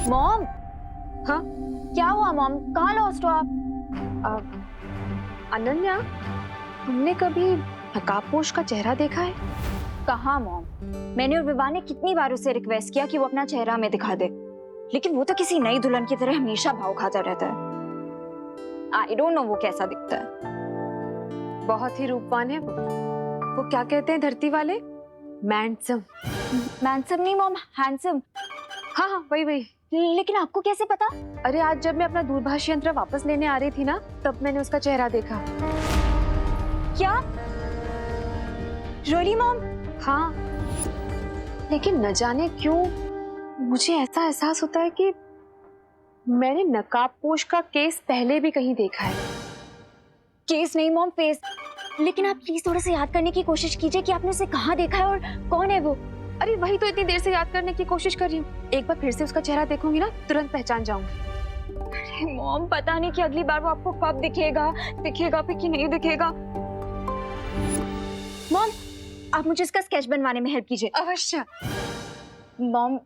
Mom. हाँ क्या हुआ मॉम, कहाँ लॉस्ट हो आप? अनन्या, तुमने कभी नकाबपोश का चेहरा देखा है? कहाँ मॉम, मैंने और विवाह ने कितनी बार उसे रिक्वेस्ट किया कि वो अपना चेहरा हमें दिखा दे, लेकिन वो तो किसी नई दुल्हन की तरह हमेशा भाव खाता रहता है। आई डोंट नो वो कैसा दिखता है। बहुत ही रूपवान है वो क्या कहते हैं धरती वाले, मैंडसम। मैंसम नहीं मॉम, हैंडसम। हाँ हाँ वही वही। लेकिन आपको कैसे पता? अरे आज जब मैं अपना दूरभाष यंत्र वापस लेने आ रही थी ना, तब मैंने उसका चेहरा देखा। क्या रियली मॉम? हाँ, लेकिन न जाने क्यों मुझे ऐसा एहसास होता है कि मैंने नकाबपोश का केस पहले भी कहीं देखा है। केस नहीं मॉम, फेस। लेकिन आप प्लीज थोड़ा सा याद करने की कोशिश कीजिए कि आपने उसे कहाँ देखा है और कौन है वो। अरे वही तो इतनी देर से याद करने की कोशिश कर रही हूँ। एक बार फिर से उसका चेहरा देखूंगी ना, तुरंत पहचान जाऊंगी। अरे मॉम, पता नहीं कि अगली बार वो आपको कब दिखेगा फिर कि नहीं दिखेगा। मॉम, आप मुझे इसका स्केच बनवाने में हेल्प कीजिए। अवश्य। मॉम,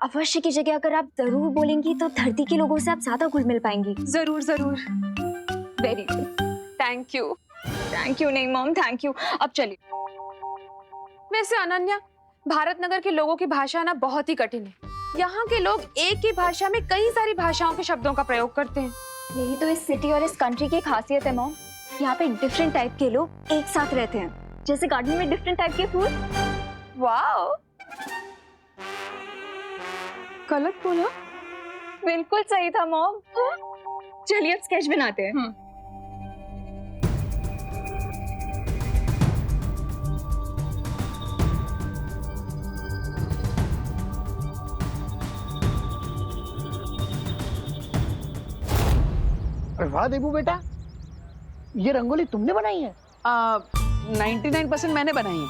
अवश्य की जगह अगर आप जरूर बोलेंगी तो धरती के लोगों से आप ज्यादा घुल मिल पाएंगी। जरूर जरूर। Very good, thank you. Thank you नहीं मॉम, थैंक यू। अब चलिए। वैसे अनन्या, भारत नगर के लोगों की भाषा ना बहुत ही कठिन है। यहाँ के लोग एक ही भाषा में कई सारी भाषाओं के शब्दों का प्रयोग करते हैं। यही तो इस सिटी और इस कंट्री की खासियत है मॉम। यहाँ पे डिफरेंट टाइप के लोग एक साथ रहते हैं, जैसे गार्डन में डिफरेंट टाइप के फूल। वाओ, गलत बोला? बिल्कुल सही था मॉम। चलिए अब स्केच बनाते हैं। अरे वाह देबू बेटा, ये रंगोली तुमने बनाई है? 99% मैंने बनाई है,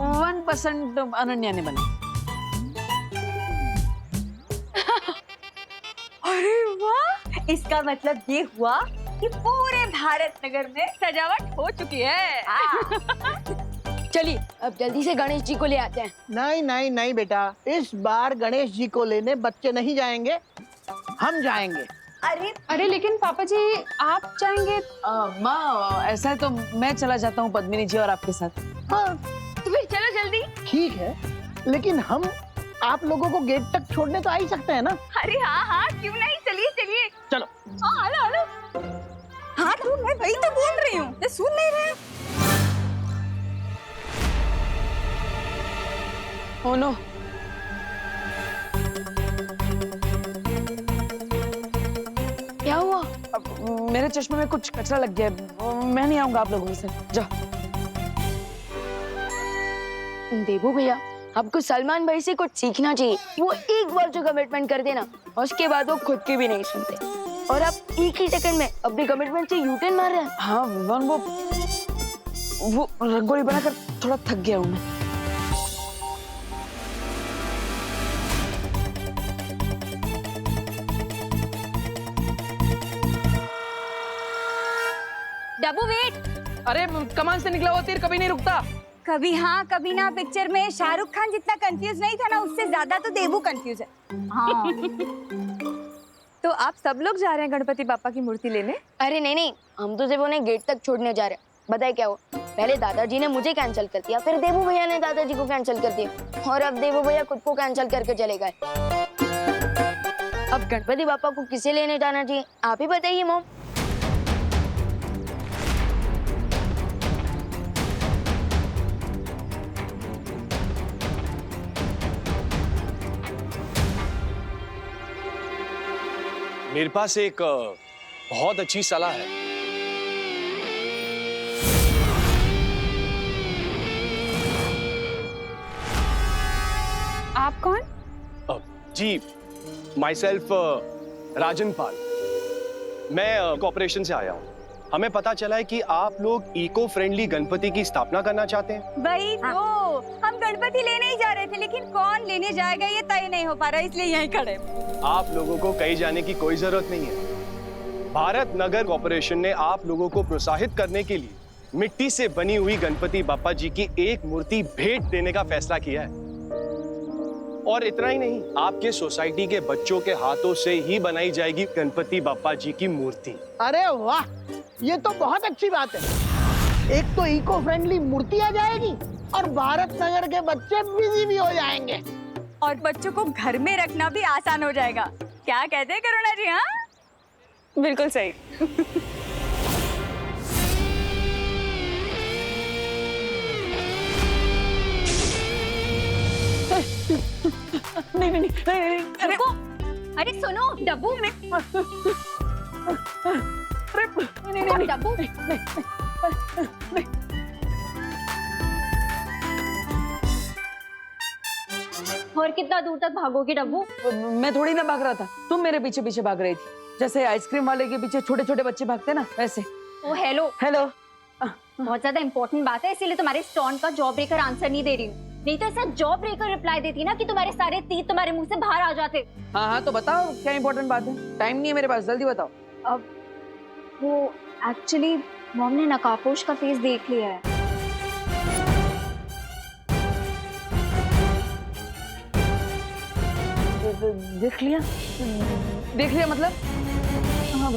1% अनन्या ने बनाई। अरे वाह, इसका मतलब ये हुआ कि पूरे भारत नगर में सजावट हो चुकी है। चलिए अब जल्दी से गणेश जी को ले आते हैं। नहीं नहीं नहीं बेटा, इस बार गणेश जी को लेने बच्चे नहीं जाएंगे, हम जाएंगे। अरे लेकिन पापा जी आप जाएंगे? माँ, ऐसा है तो मैं चला जाता हूँ पद्मिनी जी और आपके साथ। हाँ तो फिर चलो जल्दी। ठीक है, लेकिन हम आप लोगों को गेट तक छोड़ने तो आ ही सकते हैं ना? अरे हाँ हाँ, क्यों नहीं, चलिए चलिए। चलो। हाँ हेलो हेलो। हाँ तो मैं वही तो बोल रही हूँ, ये सुन नहीं रहे। ओ नो, क्या हुआ? मेरे चश्मे में कुछ कचरा लग गया है। मैं नहीं आऊंगा आप लोगों से, जाओ। देबू भैया, आपको सलमान भाई से कुछ सीखना चाहिए। वो एक बार जो कमिटमेंट कर देना, उसके बाद वो खुद की भी नहीं सुनते, और आप एक ही सेकंड में अपने कमिटमेंट से यूटर्न मार रहे हैं। हाँ वन, वो रंगोली बनाकर थोड़ा थक गया हूँ मैं। डब्बू वेट। अरे कमान से निकला हुआ तीर कभी नहीं रुकता। कभी हाँ कभी ना पिक्चर में शाहरुख खान जितना कंफ्यूज नहीं था ना, उससे ज्यादा तो देबू कंफ्यूज है। हाँ। तो आप सब लोग जा रहे हैं गणपति बापा की मूर्ति लेने? अरे नहीं नहीं, हम तो सिर्फ उन्हें गेट तक छोड़ने जा रहे हैं। बताए क्या हो, पहले दादाजी ने मुझे कैंसिल कर दिया, फिर देबू भैया ने दादाजी को कैंसिल कर दिया, और अब देबू भैया खुद को कैंसिल करके चले गए। अब गणपति बापा को किसे लेने जाना चाहिए, आप ही बताइए मॉम। मेरे पास एक बहुत अच्छी सलाह है। आप कौन? जी, माई सेल्फ राजन पाल। मैं कॉर्पोरेशन से आया हूँ। हमें पता चला है कि आप लोग इको फ्रेंडली गणपति की स्थापना करना चाहते हैं। वही तो, हम गणपति लेने ही जा रहे थे, लेकिन कौन लेने जाएगा ये तय नहीं हो पा रहा, इसलिए यहीं खड़े। आप लोगों को कहीं जाने की कोई जरूरत नहीं है। भारत नगर कॉर्पोरेशन ने आप लोगों को प्रोत्साहित करने के लिए मिट्टी से बनी हुई गणपति बापा जी की एक मूर्ति भेंट देने का फैसला किया है। और इतना ही नहीं, आपके सोसाइटी के बच्चों के हाथों से ही बनाई जाएगी गणपति बप्पा जी की मूर्ति। अरे वाह, ये तो बहुत अच्छी बात है। एक तो इको फ्रेंडली मूर्ति आ जाएगी और भारत नगर के बच्चे बिजी भी हो जाएंगे। और बच्चों को घर में रखना भी आसान हो जाएगा। क्या कहते हैं करुणा जी? हाँ, बिल्कुल सही। नहीं, अरे सुनो डब्बू में, डब्बू और कितना दूर तक भागोगे डब्बू? मैं थोड़ी ना भाग रहा था, तुम मेरे पीछे पीछे भाग रही थी, जैसे आइसक्रीम वाले के पीछे छोटे छोटे बच्चे भागते ना, वैसे। ओ हेलो हेलो। बहुत ज्यादा इंपॉर्टेंट बात है, इसीलिए तुम्हारे स्टोन का जॉब ब्रेकर आंसर नहीं दे रही हूँ। नहीं तो ऐसा जॉब ब्रेकर रिप्लाई देती ना कि तुम्हारे सारे तीत तुम्हारे मुंह से बाहर आ जाते। हाँ, तो बताओ क्या इंपॉर्टेंट बात है? टाइम नहीं है मेरे पास, जल्दी बताओ। अब वो एक्चुअली मॉम ने नकाबपोश का फेस देख लिया है। देख लिया? देख लिया मतलब? हाँ,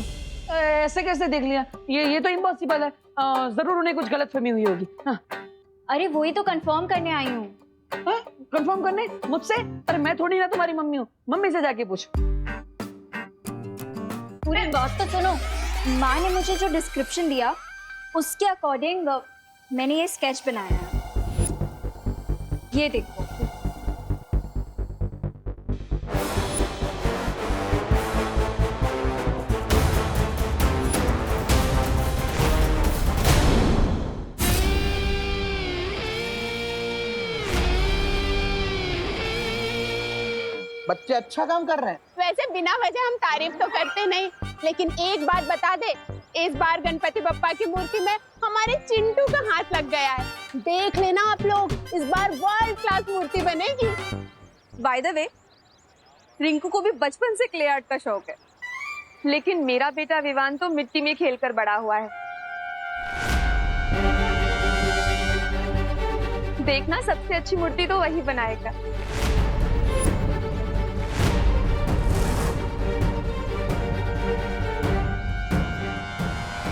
ऐसे कैसे देख लिया? ये तो इम्पॉसिबल है। जरूर उन्हें कुछ गलतफहमी हुई होगी। हाँ। अरे वही तो कंफर्म करने आई हूँ। कंफर्म करने मुझसे? अरे मैं थोड़ी ना तुम्हारी मम्मी हूँ, मम्मी से जाके पूछ। पूरी बात तो सुनो। माँ ने मुझे जो डिस्क्रिप्शन दिया उसके अकॉर्डिंग मैंने ये स्केच बनाया है। ये देखो। बच्चे अच्छा काम कर रहे हैं। वैसे बिना वजह हम तारीफ तो करते नहीं, लेकिन एक बात बता दे, इस बार गणपति बप्पा की मूर्ति में हमारे चिंटू का हाथ लग गया है। देख लेना आप लोग, इस बार वर्ल्ड क्लास मूर्ति बनेगी। बाय द वे, रिंकू को भी बचपन से क्ले आर्ट का शौक है, लेकिन मेरा बेटा विवान तो मिट्टी में खेलकर बड़ा हुआ है। देखना, सबसे अच्छी मूर्ति तो वही बनाएगा।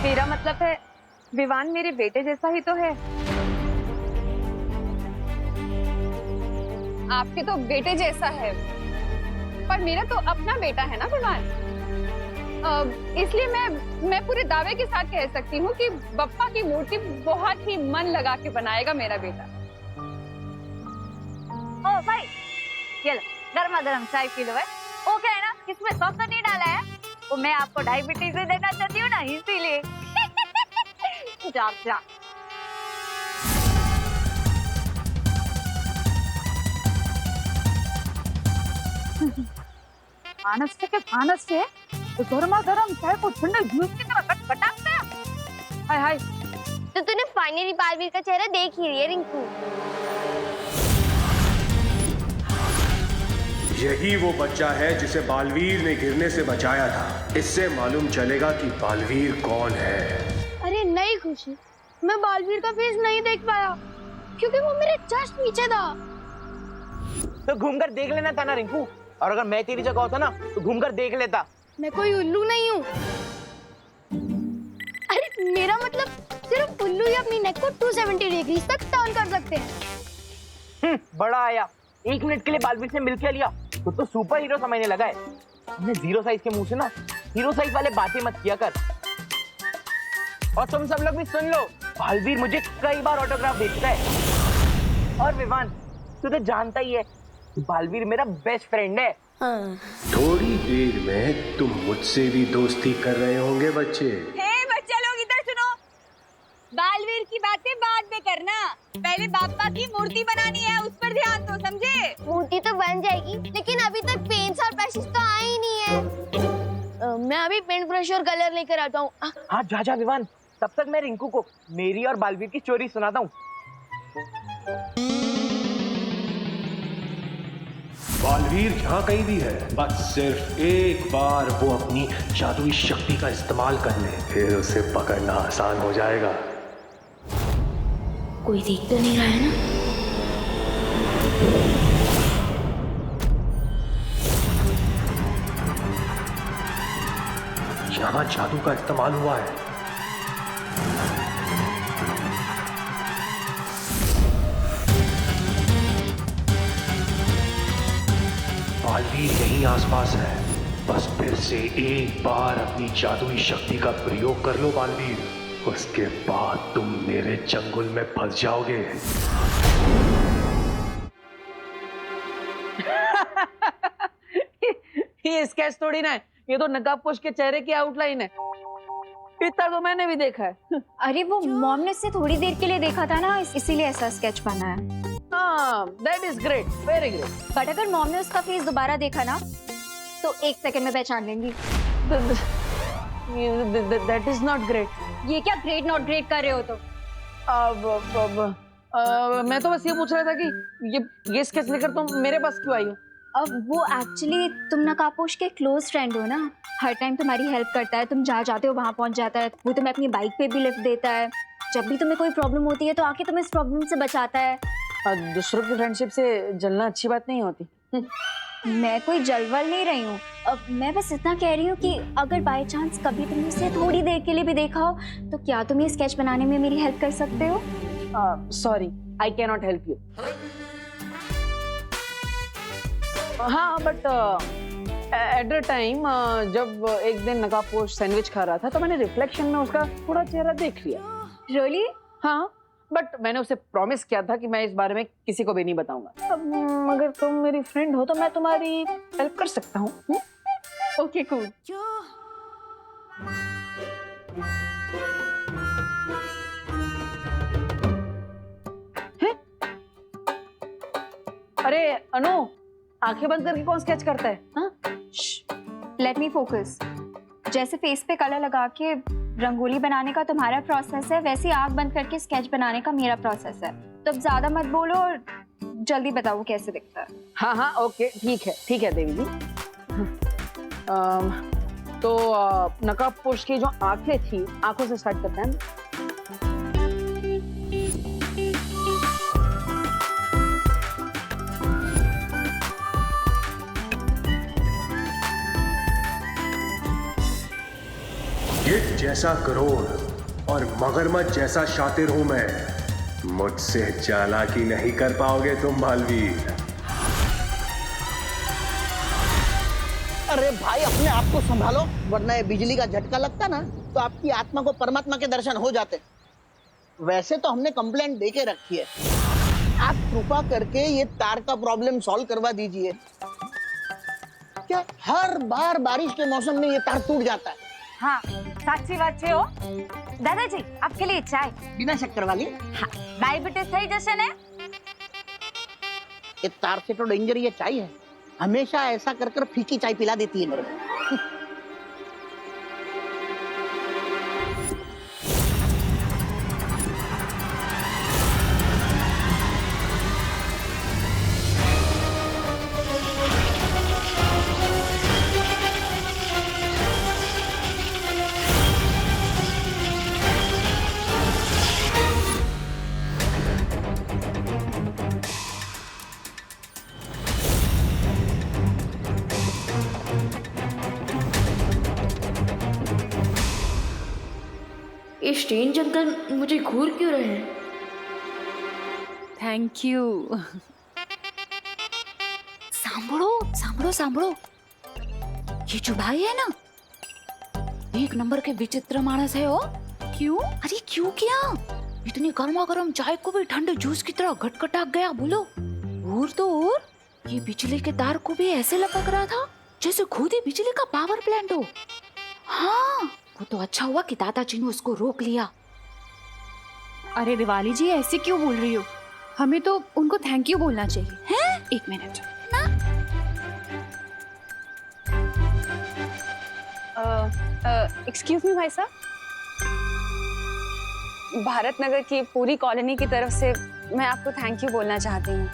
मेरा मतलब है विवान मेरे बेटे जैसा ही तो है। आपके तो बेटे जैसा है, पर मेरा तो अपना बेटा है ना विवान। इसलिए मैं पूरे दावे के साथ कह सकती हूँ कि बप्पा की मूर्ति बहुत ही मन लगा के बनाएगा मेरा बेटा। ओ भाई, ये लो गर्मा गर्म चाय पी लो। वो क्या है ना, इसमें सॉस तो नहीं डाला है, वो मैं आपको डायबिटीज भी देना चाहती हूँ ना, इसीलिए। जा जा। आनस से तो गर्मा गर्म चाय को ठंडे जूस की तरह खटखटाता है। हाय हाय। तो तूने फाइनली बालवीर का चेहरा देख ही लिया रिंकू। यही वो बच्चा है जिसे बालवीर ने गिरने से बचाया था। इससे मालूम चलेगा कि बालवीर कौन है। अरे नहीं खुशी, मैं बालवीर का फेस नहीं देख पाया क्योंकि वो मेरे जस्ट पीछे था। तो घूमकर देख लेना था ना रिंकू, और अगर मैं तेरी जगह होता ना तो घूमकर देख लेता। मैं कोई उल्लू नहीं हूँ। अरे मेरा मतलब सिर्फ उल्लू ही अपनी नेक को 270 डिग्री तक टर्न कर सकते हैं। बड़ा आया, 1 मिनट के लिए बालवीर से मिलके लिया तो सुपर हीरो समझने लगा है। हमने 0 साइज के मुंह से ना हीरो साइज वाले बातें मत किया कर। और तुम सब लोग भी सुन लो, बालवीर मुझे कई बार ऑटोग्राफ दे चुका है। और विवान, तू तो जानता ही है कि बालवीर मेरा बेस्ट फ्रेंड है। थोड़ी देर में तुम मुझसे भी दोस्ती कर रहे होंगे बच्चे। हे बच्चे लोग इधर सुनो, बालवीर की बातें बाद में करना, पहले बाप्पा की मूर्ति बनानी है, उस पर ध्यान दो, समझे? मूर्ति तो बन जाएगी, लेकिन अभी तक पेंट्स और ब्रशेस तो आए ही नहीं है। मैं अभी पेंट ब्रश और कलर लेकर आता हूँ। हाँ जा विवान, तब तक मैं रिंकू को मेरी और बालवीर की स्टोरी सुनाता हूँ। बालवीर जहाँ कहीं भी है, बस सिर्फ एक बार वो अपनी जादुई शक्ति का इस्तेमाल कर ले, फिर उसे पकड़ना आसान हो जाएगा। कोई देख तो नहीं रहा है ना? जादू का इस्तेमाल हुआ है। बालवीर यहीं आसपास है, बस फिर से एक बार अपनी जादुई शक्ति का प्रयोग कर लो बालवीर, उसके बाद तुम मेरे चंगुल में फंस जाओगे। ये स्केच थोड़ी ना है, ये तो नकाबपोश के चेहरे की आउटलाइन है। इतना तो मैंने भी देखा है। अरे वो मॉम ने इससे थोड़ी देर के लिए देखा था ना, इसीलिए ऐसा स्केच बना है। हाँ, that is great, very great। But अगर मॉम ने उसका फेस दोबारा देखा ना तो 1 सेकंड में पहचान लेंगी। That is not great। ये क्या ग्रेट नॉट ग्रेट कर रहे हो तो? मैं तो बस ये पूछ रहा था कि ये स्केच लेकर तुम मेरे पास क्यों आई हो? अब वो एक्चुअली तुम नकाबपोश के क्लोज फ्रेंड हो ना, हर टाइम तुम्हारी हेल्प करता है, तुम जहाँ जाते हो वहाँ पहुँच जाता है, वो तुम्हें अपनी बाइक पे भी लिफ्ट देता है, जब भी तुम्हें कोई प्रॉब्लम होती है तो आके तुम्हें इस प्रॉब्लम से बचाता है। दूसरों की फ्रेंडशिप से जलना अच्छी बात नहीं होती। मैं कोई जलवल नहीं रही हूँ, अब मैं बस इतना कह रही हूँ कि अगर बाय चांस कभी तुमने उसे थोड़ी देर के लिए भी देखा हो तो क्या तुम ये स्केच बनाने में मेरी हेल्प कर सकते हो? Sorry, I can not help you. हाँ, बट एट द टाइम जब एक दिन नकाबपोश सैंडविच खा रहा था तो मैंने रिफ्लेक्शन में उसका थोड़ा चेहरा देख लिया। रियली? हाँ, बट मैंने उसे प्रॉमिस किया था कि मैं इस बारे में किसी को भी नहीं बताऊंगा। अब अगर तुम मेरी फ्रेंड हो तो मैं तुम्हारी हेल्प कर सकता हूँ। Okay cool. अरे अनु, आंखें बंद करके कौन स्केच करता है? हाँ, लेट मी फोकस। जैसे फेस पे कलर लगा के रंगोली बनाने का तुम्हारा प्रोसेस है, वैसे आंख बंद करके स्केच बनाने का मेरा प्रोसेस है। तो अब ज्यादा मत बोलो और जल्दी बताओ कैसे दिखता है। हाँ हाँ, ओके, ठीक है देवी जी। तो नकाबपोश की जो आंखें थी, आंखों से स्टार्ट करते हैं। गिद्ध जैसा करोड़ और मगरमच्छ जैसा शातिर हूं मैं, मुझसे चालाकी नहीं कर पाओगे तुम बालवीर। अरे भाई अपने आप को संभालो, वरना ये बिजली का झटका लगता ना तो आपकी आत्मा को परमात्मा के दर्शन हो जाते। वैसे तो हमने कंप्लेंट दे के रखी है, आप कृपा करके ये तार का प्रॉब्लम सॉल्व करवा दीजिए। क्या हर बार बारिश के मौसम में ये तार टूट जाता है? हाँ, साक्षी बात छे हो। दादाजी, आपके लिए चाय। बिना शक्कर वाली? हाँ, डायबिटीज થઈ જશે ને? ये तार से तो डेंजर ये चाय है, हमेशा ऐसा कर कर फीकी चाय पिला देती है मेरे को। ये स्ट्रेंज अंकल मुझे घूर क्यों रहे हैं? Thank you. સાંભળો સાંભળો સાંભળો, ये जो भाई है ना, एक नंबर के विचित्र मानस है। हो क्यों? अरे क्यों क्या? इतनी गर्मा गर्म चाय को भी ठंडे जूस की तरह घटघटा गया। बोलो। और तो और ये बिजली के तार को भी ऐसे लपक रहा था जैसे खुद ही बिजली का पावर प्लांट हो। हाँ, वो तो अच्छा हुआ कि दादाजी ने उसको रोक लिया। अरे दिवाली जी, ऐसे क्यों बोल रही हो? हमें तो उनको थैंक यू बोलना चाहिए। हैं? 1 मिनट। एक्सक्यूज मी भाई साहब, भारत नगर की पूरी कॉलोनी की तरफ से मैं आपको थैंक यू बोलना चाहती हूँ।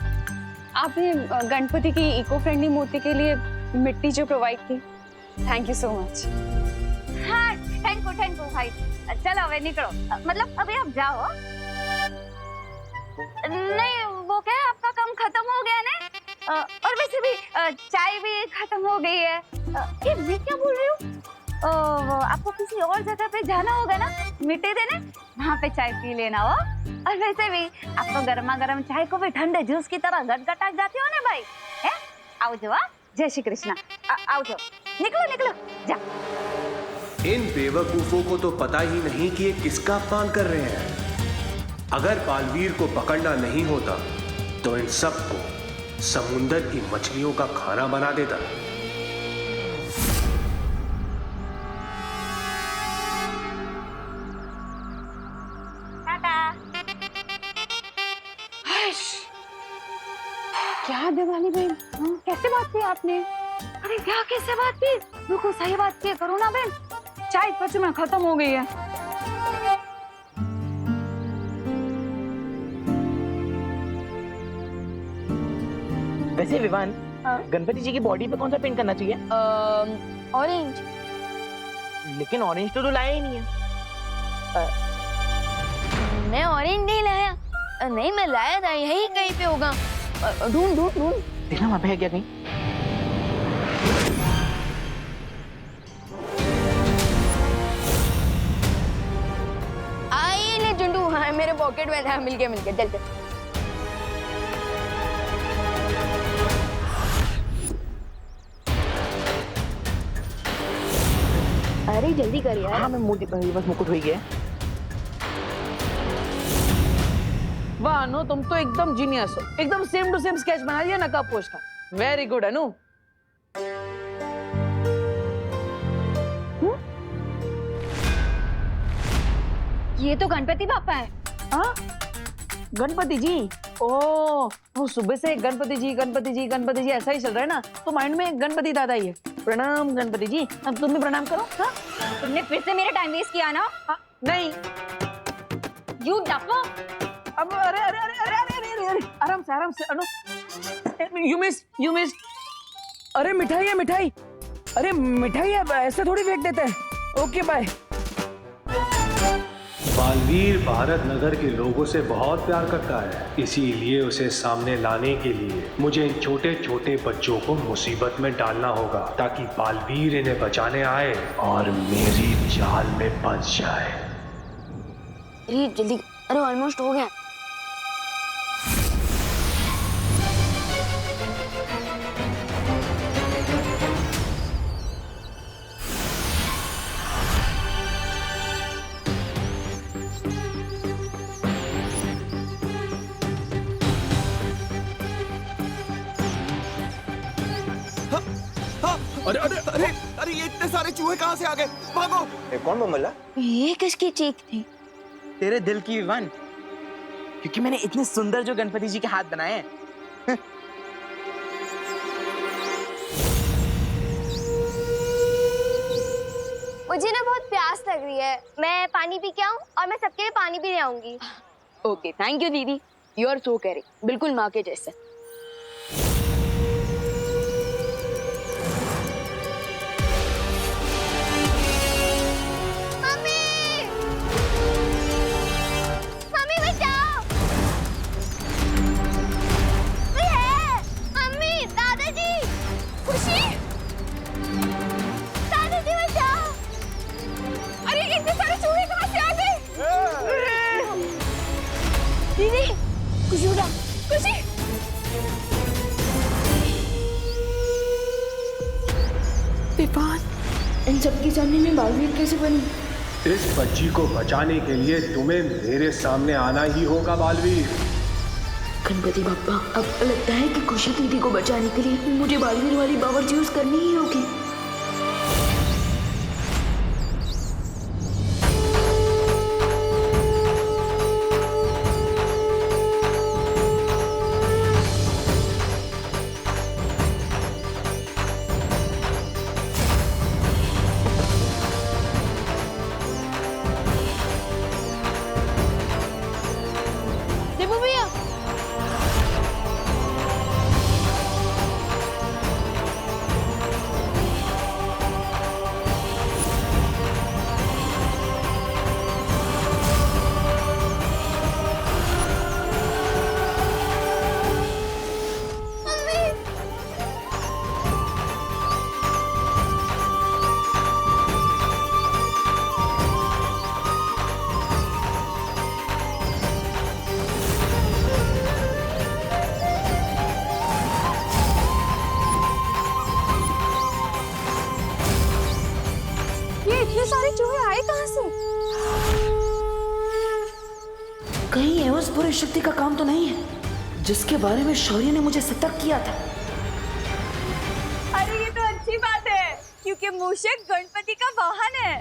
आपने गणपति की इको फ्रेंडली मूर्ति के लिए मिट्टी जो प्रोवाइड की, थैंक यू सो मच। हाँ, थैंक यू भाई। चलो अब निकलो, मतलब अभी आप जाओ। नहीं, वो क्या है, आपका काम खत्म हो गया ना, और वैसे भी चाय भी खत्म हो गई है। ये मैं क्या बोल रही हूँ? आपको किसी और जगह पे जाना होगा ना मिट्टी देने, वहाँ पे चाय पी लेना हो। और वैसे भी आप तो गर्मा गर्म चाय को भी ठंडे जूस की तरह गटगटा जाते हो ना भाई। है आओ जो, जय श्री कृष्णा। आओ जो, निकलो निकलो जा। इन बेवकूफों को तो पता ही नहीं कि ये किसका अपमान कर रहे हैं। अगर बालवीर को पकड़ना नहीं होता तो इन सबको समुंदर की मछलियों का खाना बना देता। क्या दिवाली बहन, कैसे बात की आपने? अरे क्या कैसे बात की? बिल्कुल सही बात की करो ना बहन। चाय सच में खत्म हो गई है। वैसे विवान, गणपति जी की बॉडी पे कौन सा पेंट करना चाहिए? ऑरेंज। लेकिन ऑरेंज तो लाया ही नहीं है। मैं ऑरेंज नहीं लाया। नहीं मैं लाया था, यही कहीं पे होगा। ढूंढ ढूंढ ढूंढ। देखना वहां पे है क्या कहीं। आई ले जुंडू, हाँ मेरे पॉकेट में था। मिल गया चल चल। अरे जल्दी कर यार। हाँ मैं मोटी बस मुकुट हो गया। वाह अनु, तुम तो एकदम जीनियस हो। एकदम सेम टू सेम स्केच बना लिया नकाबपोश का। वेरी गुड अनु। ये तो गणपति बापा है। हाँ गणपति जी। ओ वो सुबह से गणपति जी गणपति जी गणपति जी ऐसा ही चल रहा है ना, तो माइंड में गणपति दादा ही है। प्रणाम गणपति जी। अब तुम भी प्रणाम करो। हाँ तुमने फिर से मेरा टाइम वेस्ट किया ना। नहीं यू डफो। अब अरे अरे अरे अरे अरे अरे अरे आराम से अनु। You miss. अरे मिठाई है मिठाई। अरे मिठाई है, ऐसे थोड़ी फेंक देते हैं। Okay bye. बालवीर भारत नगर के लोगों से बहुत प्यार करता है, इसीलिए उसे सामने लाने के लिए मुझे इन छोटे छोटे बच्चों को मुसीबत में डालना होगा, ताकि बालवीर इन्हें बचाने आए और मेरी जाल में फंस जाए। अरे जल्दी, अरे ऑलमोस्ट हो गया। अरे अरे अरे अरे ये इतने सारे चूहे कहाँ से आ गए? भागो! ये कौन बमला? ये किसकी चीख थी? तेरे दिल की विवान, क्योंकि मैंने इतने सुंदर जो गणपति जी के हाथ बनाए हैं। मुझे ना बहुत प्यास लग रही है, मैं पानी पी के आऊं और मैं सबके लिए पानी भी ले आऊंगी। ओके थैंक यू दीदी, यू आर सो केयरिंग, बिल्कुल माँ के जैसे। मम्मी बचाओ! कोई है? मम्मी, दादाजी, खुशी, दादाजी बचाओ! अरे इतने सारे चूहे कहाँ से आ गए? दीदी, खुशी उठा, खुशी! विवान, इन सबके सामने मैं बालवीर कैसे बनी? इस बच्ची को बचाने के लिए तुम्हें मेरे सामने आना ही होगा बालवीर। गणपति बप्पा, अब लगता है कि खुशी दीदी को बचाने के लिए मुझे बालवीर वाली पावर यूज करनी ही होगी। देबू भैया, शक्ति का काम तो नहीं है जिसके बारे में शौर्य ने मुझे सतर्क किया था। अरे ये तो अच्छी बात है क्योंकि मूषक गणपति का वाहन है।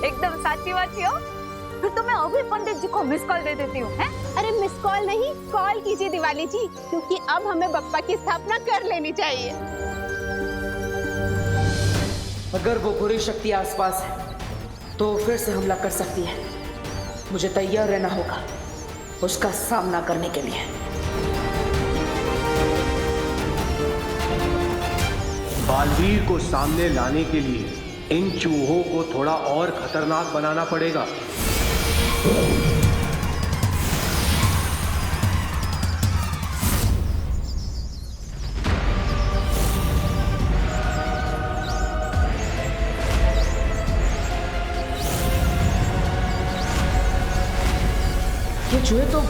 एकदम साची बात हो। फिर तो मैं अभी पंडित जी को मिस कॉल दे देती हूँ। अरे मिस कॉल नहीं, कॉल कीजिए दिवाली जी, क्योंकि अब हमें बप्पा की स्थापना कर लेनी चाहिए। अगर वो बुरी शक्ति आसपास है तो फिर से हमला कर सकती है। मुझे तैयार रहना होगा उसका सामना करने के लिए। बालवीर को सामने लाने के लिए इन चूहों को थोड़ा और खतरनाक बनाना पड़ेगा। ये चूहे तो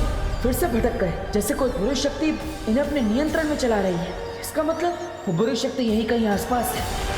फिर से भटक गए, जैसे कोई बुरी शक्ति इन्हें अपने नियंत्रण में चला रही है। इसका मतलब वो बुरी शक्ति यहीं कहीं आसपास है।